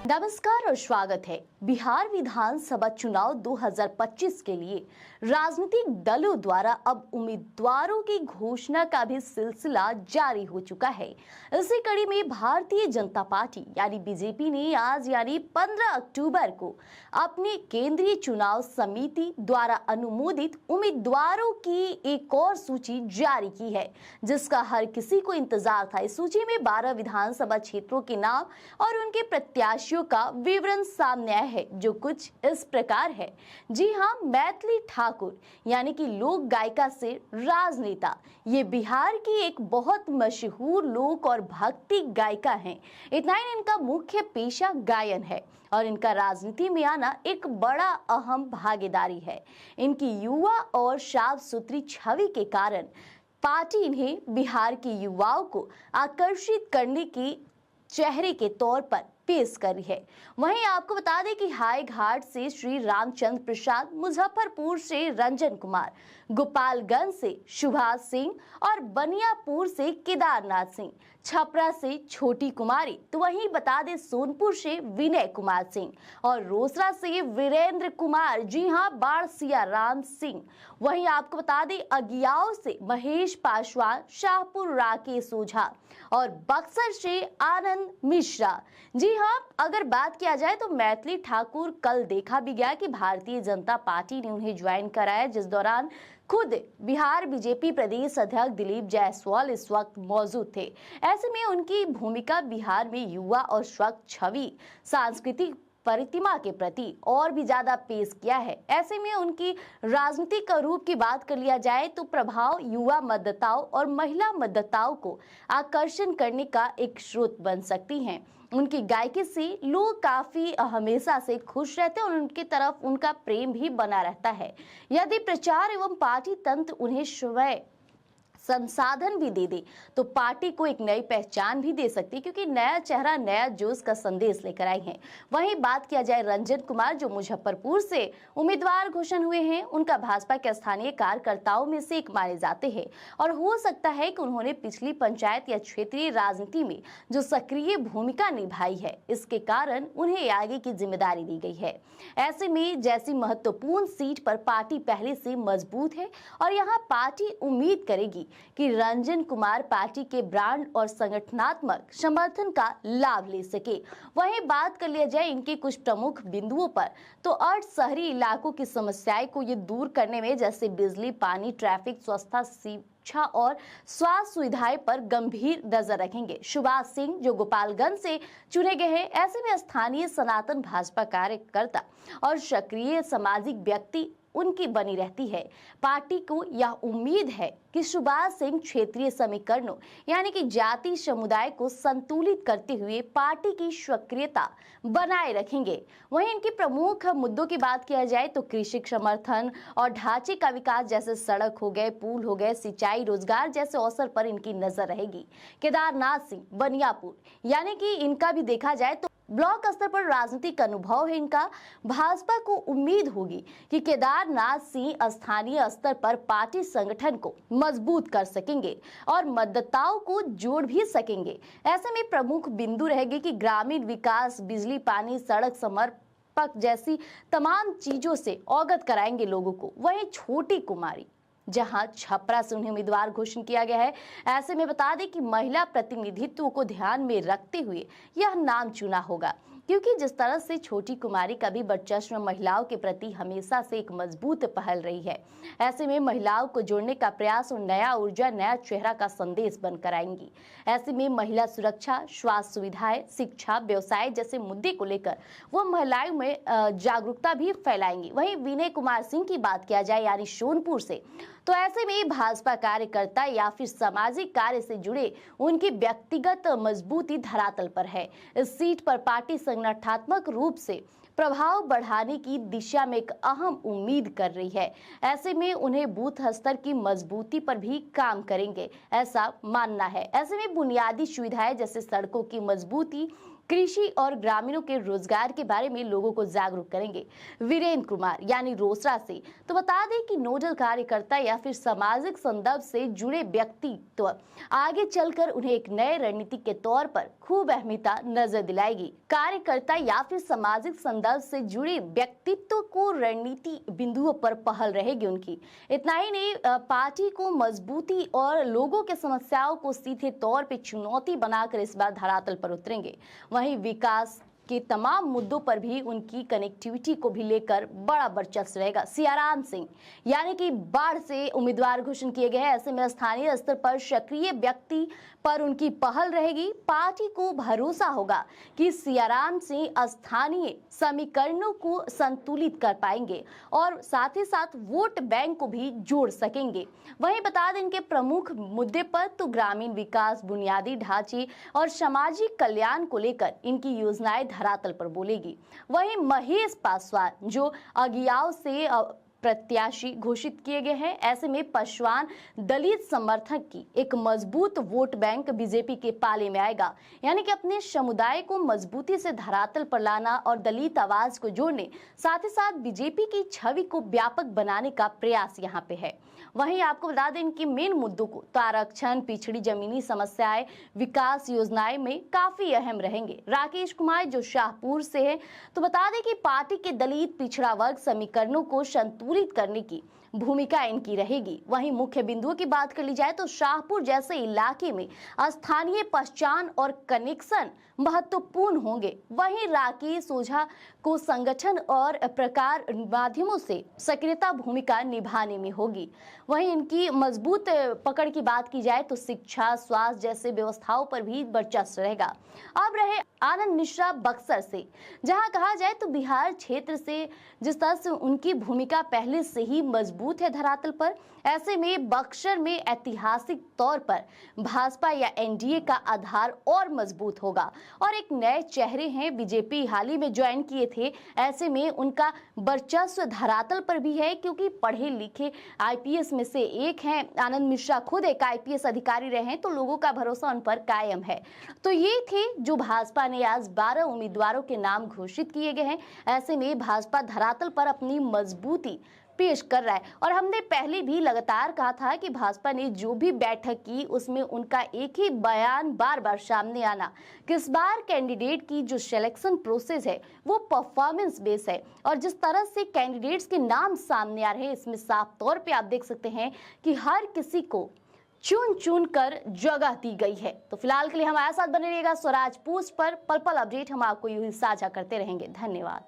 नमस्कार और स्वागत है। बिहार विधानसभा चुनाव 2025 के लिए राजनीतिक दलों द्वारा अब उम्मीदवारों की घोषणा का भी सिलसिला जारी हो चुका है। इसी कड़ी में भारतीय जनता पार्टी यानी बीजेपी ने आज यानी 15 अक्टूबर को अपनी केंद्रीय चुनाव समिति द्वारा अनुमोदित उम्मीदवारों की एक और सूची जारी की है, जिसका हर किसी को इंतजार था। इस सूची में 12 विधानसभा क्षेत्रों के नाम और उनके प्रत्याशियों का विवरण सामने आया है, जो कुछ इस प्रकार है। जी हाँ, मैथिली ठाकुर यानी कि लोक गायिका से राजनेता, ये बिहार की एक बहुत मशहूर लोक और भक्ति गायिका हैं। इतना ही इनका मुख्य पेशा गायन है और इनका राजनीति में आना एक बड़ा अहम भागीदारी है। इनकी युवा और साफ सुथरी छवि के कारण पार्टी इन्हें बिहार के युवाओं को आकर्षित करने की चेहरे के तौर पर पेश कर रही है। वहीं आपको बता दें कि हाई घाट से श्री रामचंद्र प्रसाद, मुजफ्फरपुर से रंजन कुमार, गोपालगंज से सुभाष सिंह और बनियापुर से केदारनाथ सिंह, छपरा से छोटी कुमारी, तो वहीं बता दें सोनपुर से विनय कुमार सिंह और रोसड़ा से वीरेंद्र कुमार, जी हां, बाढ़सिया राम सिंह। वहीं आपको बता दें अगियाओं से महेश पासवान, शाहपुर राकेश ओझा और बक्सर से आनंद मिश्रा। जी हाँ, अगर बात किया जाए तो मैथिली ठाकुर कल देखा भी गया कि भारतीय जनता पार्टी ने उन्हें ज्वाइन कराया, जिस दौरान खुद बिहार बीजेपी प्रदेश अध्यक्ष दिलीप जायसवाल इस वक्त मौजूद थे। ऐसे में उनकी भूमिका बिहार में युवा और स्वच्छ छवि, सांस्कृतिक प्रतिमा के प्रति और भी ज्यादा पेश किया है। ऐसे में उनकी राजनीतिक रूप की बात कर लिया जाए तो प्रभाव युवा मतदाताओं और महिला मतदाताओं को आकर्षण करने का एक स्रोत बन सकती हैं। उनकी गायकी से लोग काफी हमेशा से खुश रहते हैं और उनकी तरफ उनका प्रेम भी बना रहता है। यदि प्रचार एवं पार्टी तंत्र उन्हें स्वयं संसाधन भी दे दे तो पार्टी को एक नई पहचान भी दे सकती है, क्योंकि नया चेहरा नया जोश का संदेश लेकर आई हैं। वहीं बात किया जाए रंजन कुमार, जो मुजफ्फरपुर से उम्मीदवार घोषण हुए हैं, उनका भाजपा के स्थानीय कार्यकर्ताओं में से एक माने जाते हैं और हो सकता है कि उन्होंने पिछली पंचायत या क्षेत्रीय राजनीति में जो सक्रिय भूमिका निभाई है, इसके कारण उन्हें आगे की जिम्मेदारी दी गई है। ऐसे में जैसी महत्वपूर्ण सीट पर पार्टी पहले से मजबूत है और यहाँ पार्टी उम्मीद करेगी कि रंजन कुमार पार्टी के ब्रांड और संगठनात्मक समर्थन का लाभ ले सके। वहीं बात कर लिया जाए इनके कुछ प्रमुख बिंदुओं पर, तो अर्ध शहरी इलाकों की समस्याएं को ये दूर करने में, जैसे बिजली, पानी, ट्रैफिक, स्वच्छता, शिक्षा और स्वास्थ्य सुविधाएं पर गंभीर नजर रखेंगे। सुभाष सिंह, जो गोपालगंज से चुने गए हैं, ऐसे में स्थानीय सनातन भाजपा कार्यकर्ता और सक्रिय सामाजिक व्यक्ति उनकी बनी रहती है। पार्टी को यह उम्मीद है कि सुभाष सिंह क्षेत्रीय समीकरणों यानी कि जाति समुदाय को संतुलित करते हुए पार्टी की सक्रियता बनाए रखेंगे। वहीं इनके प्रमुख मुद्दों की बात किया जाए तो कृषि समर्थन और ढांचे का विकास, जैसे सड़क हो गए, पुल हो गए, सिंचाई, रोजगार जैसे अवसर पर इनकी नजर रहेगी। केदारनाथ सिंह, बनियापुर, यानी कि इनका भी देखा जाए तो ब्लॉक स्तर पर राजनीतिक अनुभव है इनका। भाजपा को उम्मीद होगी कि केदारनाथ सिंह स्थानीय स्तर पर पार्टी संगठन को मजबूत कर सकेंगे और मतदाताओं को जोड़ भी सकेंगे। ऐसे में प्रमुख बिंदु रहेगी कि ग्रामीण विकास, बिजली, पानी, सड़क समर्पक जैसी तमाम चीजों से अवगत कराएंगे लोगों को। वहीं छोटी कुमारी, जहां छपरा से उन्हें उम्मीदवार घोषित किया गया है, ऐसे में बता दें कि महिला प्रतिनिधित्व को ध्यान में रखते हुए यह नाम चुना होगा, क्योंकि जिस तरह से छोटी कुमारी का भी वर्चस्व महिलाओं के प्रति हमेशा से एक मजबूत पहल रही है। ऐसे में महिलाओं को जोड़ने का प्रयास और नया ऊर्जा, नया चेहरा का संदेश बनकर आएंगी। ऐसे में महिला सुरक्षा, स्वास्थ्य सुविधाएं, शिक्षा, व्यवसाय जैसे मुद्दे को लेकर वो महिलाओं में जागरूकता भी फैलाएंगी। वहीं विनय कुमार सिंह की बात किया जाए यानी सोनपुर से, तो ऐसे में भाजपा कार्यकर्ता या फिर सामाजिक कार्य से जुड़े उनकी व्यक्तिगत मजबूती धरातल पर है। इस सीट पर पार्टी संगठनात्मक रूप से प्रभाव बढ़ाने की दिशा में एक अहम उम्मीद कर रही है। ऐसे में उन्हें बूथ स्तर की मजबूती पर भी काम करेंगे, ऐसा मानना है। ऐसे में बुनियादी सुविधाएं जैसे सड़कों की मजबूती, कृषि और ग्रामीणों के रोजगार के बारे में लोगों को जागरूक करेंगे। वीरेंद्र कुमार यानी रोसड़ा से तो बता दें कि नोडल कार्यकर्ता या फिर सामाजिक संदर्भ से जुड़े व्यक्तित्व आगे चलकर उन्हें एक नए रणनीतिक के तौर पर खूब अहमियत नजर दिलाएगी। कार्यकर्ता या फिर सामाजिक संदर्भ से जुड़े व्यक्तित्व को रणनीति बिंदुओं पर पहल रहेगी उनकी। इतना ही नहीं, पार्टी को मजबूती और लोगों के समस्याओं को सीधे तौर पर चुनौती बनाकर इस बार धरातल पर उतरेंगे। वहीं विकास के तमाम मुद्दों पर भी उनकी कनेक्टिविटी को भी लेकर बड़ा वर्चस्व रहेगा। सियाराम सिंह यानी कि बाढ़ से उम्मीदवार घोषित किए गए हैं। ऐसे में स्थानीय स्तर पर सक्रिय व्यक्ति पर उनकी पहल रहेगी। पार्टी को भरोसा होगा कि सियाराम सिंह स्थानीय समीकरणों को संतुलित कर पाएंगे और साथ ही साथ वोट बैंक को भी जोड़ सकेंगे। वहीं बता दें इनके प्रमुख मुद्दे पर तो ग्रामीण विकास, बुनियादी ढांचे और सामाजिक कल्याण को लेकर इनकी योजनाएं धरातल पर बोलेगी। वहीं महेश पासवान जो अगियाव से प्रत्याशी घोषित किए गए हैं। ऐसे में पासवान दलित समर्थक की एक मजबूत वोट बैंक बीजेपी के पाले में आएगा, यानी कि अपने समुदाय को मजबूती से धरातल पर लाना और दलित आवाज को जोड़ने, साथ ही साथ बीजेपी की छवि को व्यापक बनाने का प्रयास यहाँ पे है। वहीं आपको बता दें इनके मेन मुद्दों को तो आरक्षण, पिछड़ी जमीनी समस्याएं, विकास योजनाएं में काफी अहम रहेंगे। राकेश कुमार जो शाहपुर से है तो बता दें कि पार्टी के दलित पिछड़ा वर्ग समीकरणों को संतुलित करने की भूमिका इनकी रहेगी। वहीं मुख्य बिंदुओं की बात कर ली जाए तो शाहपुर जैसे इलाके में स्थानीय पहचान और कनेक्शन महत्वपूर्ण होंगे। वहीं राकेश ओझा को संगठन और प्रकार माध्यमों से सक्रियता भूमिका निभाने में होगी। वहीं इनकी मजबूत पकड़ की बात की जाए तो शिक्षा, स्वास्थ्य जैसे व्यवस्थाओं पर भी वर्चस्व रहेगा। अब रहे आनंद मिश्रा बक्सर से, जहां कहा जाए तो बिहार क्षेत्र से जिस तरह से उनकी भूमिका पहले से ही मजबूत है धरातल पर, ऐसे में बक्सर में ऐतिहासिक तौर पर भाजपा या एनडीए का आधार और मजबूत होगा। और एक नए चेहरे हैं, बीजेपी हाल ही में ज्वाइन किए थे। ऐसे में उनका वर्चस्व धरातल पर भी है क्योंकि पढ़े लिखे आईपीएस में से एक हैं। आनंद मिश्रा खुद एक आईपीएस अधिकारी रहे हैं तो लोगों का भरोसा उन पर कायम है। तो ये थे जो भाजपा ने आज 12 उम्मीदवारों के नाम घोषित किए गए हैं। ऐसे में भाजपा धरातल पर अपनी मजबूती पेश कर रहा है और हमने पहले भी लगातार कहा था कि भाजपा ने जो भी बैठक की उसमें उनका एक ही बयान बार बार सामने आना कि इस बार कैंडिडेट की जो सिलेक्शन प्रोसेस है वो परफॉर्मेंस बेस है। और जिस तरह से कैंडिडेट्स के नाम सामने आ रहे हैं इसमें साफ तौर पे आप देख सकते हैं कि हर किसी को चुन चुन कर जगह दी गई है। तो फिलहाल के लिए हमारे साथ बने रहिएगा स्वराज पोस्ट पर। पल पल अपडेट हम आपको यूं ही साझा करते रहेंगे। धन्यवाद।